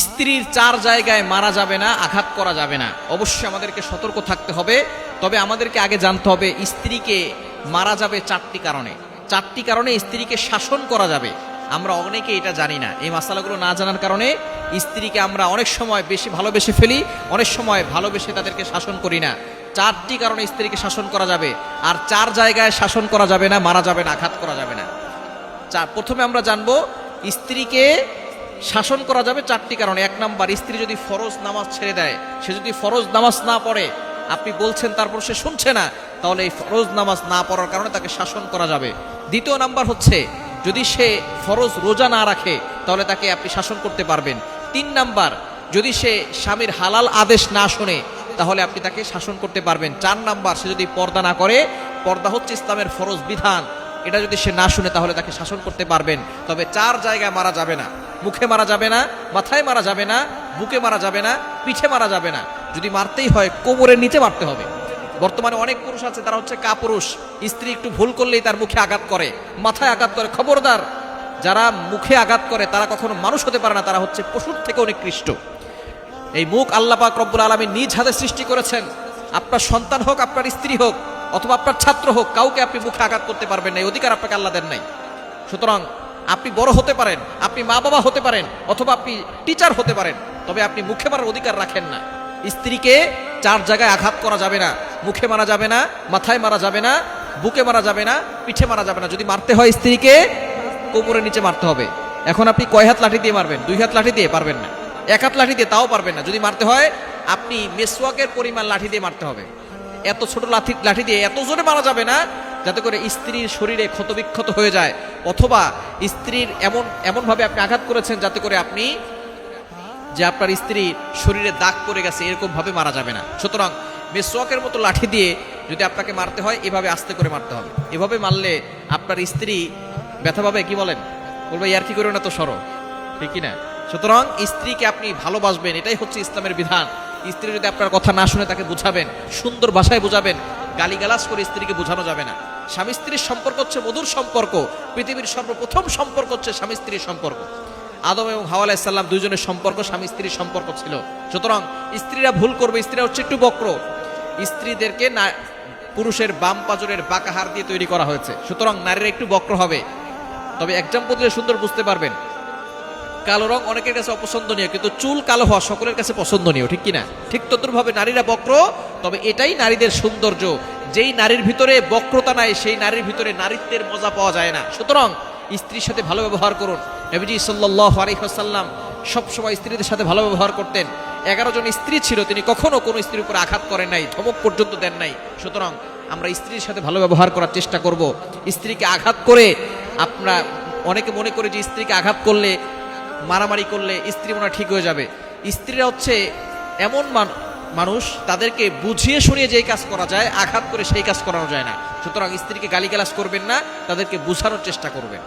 স্ত্রীর চার জায়গায় মারা যাবে না, আঘাত করা যাবে না। অবশ্যই আমাদেরকে সতর্ক থাকতে হবে। তবে আমাদেরকে আগে জানতে হবে স্ত্রীকে মারা যাবে চারটি কারণে। চারটি কারণে স্ত্রীকে শাসন করা যাবে। আমরা অনেকে এটা জানি না। এই মাসালাগুলো না জানার কারণে স্ত্রীকে আমরা অনেক সময় বেশি ভালোবেসে ফেলি, অনেক সময় ভালোবেসে তাদেরকে শাসন করি না। চারটি কারণে স্ত্রীকে শাসন করা যাবে, আর চার জায়গায় শাসন করা যাবে না, মারা যাবে না, আঘাত করা যাবে না। প্রথমে আমরা জানবো স্ত্রীকে শাসন করা যাবে চারটি কারণে। এক নাম্বার, স্ত্রী যদি ফরজ নামাজ ছেড়ে দেয়, সে যদি ফরজ নামাজ না পড়ে, আপনি বলছেন তারপর সে শুনছে না, তাহলে এই ফরজ নামাজ না পড়ার কারণে তাকে শাসন করা যাবে। দ্বিতীয় নাম্বার হচ্ছে, যদি সে ফরজ রোজা না রাখে তাহলে তাকে আপনি শাসন করতে পারবেন। তিন নাম্বার, যদি সে স্বামীর হালাল আদেশ না শোনে তাহলে আপনি তাকে শাসন করতে পারবেন। চার নাম্বার, সে যদি পর্দা না করে, পর্দা হচ্ছে ইসলামের ফরজ বিধান, এটা যদি সে না শুনে তাহলে তাকে শাসন করতে পারবেন। তবে চার জায়গায় মারা যাবে না। মুখে মারা যাবে না, মাথায় মারা যাবে না, বুকে মারা যাবে না, পিঠে মারা যাবে না। যদি মারতেই হয় কোমরের নিচে মারতে হবে। বর্তমানে অনেক পুরুষ আছে, তারা হচ্ছে কাপুরুষ। স্ত্রী একটু ভুল করলেই তার মুখে আঘাত করে, মাথায় আঘাত করে। খবরদার, যারা মুখে আঘাত করে তারা কখনো মানুষ হতে পারে না, তারা হচ্ছে পশুর থেকে নিকৃষ্ট। এই মুখ আল্লাহ পাক রব্বুল আলামিন নিজ হাতে সৃষ্টি করেছেন। আপনার সন্তান হোক, আপনার স্ত্রী হোক, অথবা আপনার ছাত্র হোক, কাউকে আপনি মুখে আঘাত করতে পারবেন না, এই অধিকার আপনাকে আল্লাহ দেন নাই। সুতরাং আপনি বড় হতে পারেন, আপনি মা বাবা হতে পারেন, অথবা আপনি টিচার হতে পারেন, তবে আপনি মুখে মারার অধিকার রাখেন না। স্ত্রীকে চার জায়গায় আঘাত করা যাবে না। মুখে মারা যাবে না, মাথায় মারা যাবে না, বুকে মারা যাবে না, পিঠে মারা যাবে না। যদি মারতে হয় স্ত্রীকে কোমরের নিচে মারতে হবে। এখন আপনি কয় হাত লাঠি দিয়ে মারবেন? 2 হাত লাঠি দিয়ে পারবেন না, 1 হাত লাঠি দিয়ে তাও পারবেন না। যদি মারতে হয় আপনি মেসওয়াকের পরিমাণ লাঠি দিয়ে মারতে হবে। এত ছোট লাঠি দিয়ে এত জোরে মারা যাবে না যাতে করে স্ত্রীর শরীরে ক্ষতবিক্ষত হয়ে যায়, অথবা স্ত্রীর এমনভাবে আপনি আঘাত করেছেন যাতে করে আপনি যে আপনার স্ত্রীর শরীরে দাগ পড়ে গেছে, এরকম ভাবে মারা যাবে না। সুতরাং মেসওয়াকের মতো লাঠি দিয়ে যদি আপনাকে মারতে হয়, এভাবে আস্তে করে মারতে হবে। এভাবে মারলে আপনার স্ত্রী ব্যথা পাবে, কি বলেন? বলবে ইয়ার কি করে না তো সরো, ঠিক কি না? সুতরাং স্ত্রীকে আপনি ভালোবাসবেন, এটাই হচ্ছে ইসলামের বিধান। স্ত্রী যদি আপনার কথা না শুনে তাকে বুঝাবেন, সুন্দর ভাষায় বুঝাবেন, গালিগালাজ করে স্ত্রীকে বোঝানো যাবে না। স্বামী স্ত্রীর সম্পর্ক হচ্ছে মধুর সম্পর্ক। পৃথিবীর সর্বপ্রথম সম্পর্ক হচ্ছে স্বামী স্ত্রীর সম্পর্ক। আদম এবং হাওয়া আলাইহিস সালাম দুইজনের সম্পর্ক স্বামী স্ত্রীর সম্পর্ক ছিল। সুতরাং স্ত্রীরা ভুল করবে, স্ত্রীরা হচ্ছে একটু বক্র। স্ত্রীদেরকে না পুরুষের বাম পাজরের বাঁকা হাড় দিয়ে তৈরি করা হয়েছে, সুতরাং নারীরা একটু বক্র হবে। তবে এক্সাম্পল দিলে সুন্দর বুঝতে পারবেন। কালো রং অনেকের কাছে অপছন্দনীয়, কিন্তু চুল কালো হওয়া সকলের কাছে পছন্দনীয়, ঠিক কিনা? ঠিক তদ্রুপভাবে নারীরা বক্র, তবে এটাই নারীদের সৌন্দর্য। যেই নারীর ভিতরে বক্রতা নাই, সেই নারীর ভিতরে নারীত্বের মজা পাওয়া যায় না। সুতরাং স্ত্রীর সাথে ভালো ব্যবহার করুন। নবীজি সাল্লাল্লাহু আলাইহি ওয়াসাল্লাম সবসময় স্ত্রীদের সাথে ভালো ব্যবহার করতেন। 11 জন স্ত্রী ছিল, তিনি কখনো কোনো স্ত্রীর উপর আঘাত করেন নাই, ধমক পর্যন্ত দেন নাই। সুতরাং আমরা স্ত্রীর সাথে ভালো ব্যবহার করার চেষ্টা করব। স্ত্রীকে আঘাত করে আমরা অনেকে মনে করে যে স্ত্রীকে আঘাত করলে, মারামারি করলে স্ত্রী মনে ঠিক হয়ে যাবে। স্ত্রীরা হচ্ছে এমন মানুষ, তাদেরকে বুঝিয়ে শুনিয়ে যেই কাজ করা যায়, আঘাত করে সেই কাজ করানো যায় না। সুতরাং স্ত্রীকে গালিগালাজ করবেন না, তাদেরকে বুঝানোর চেষ্টা করবেন।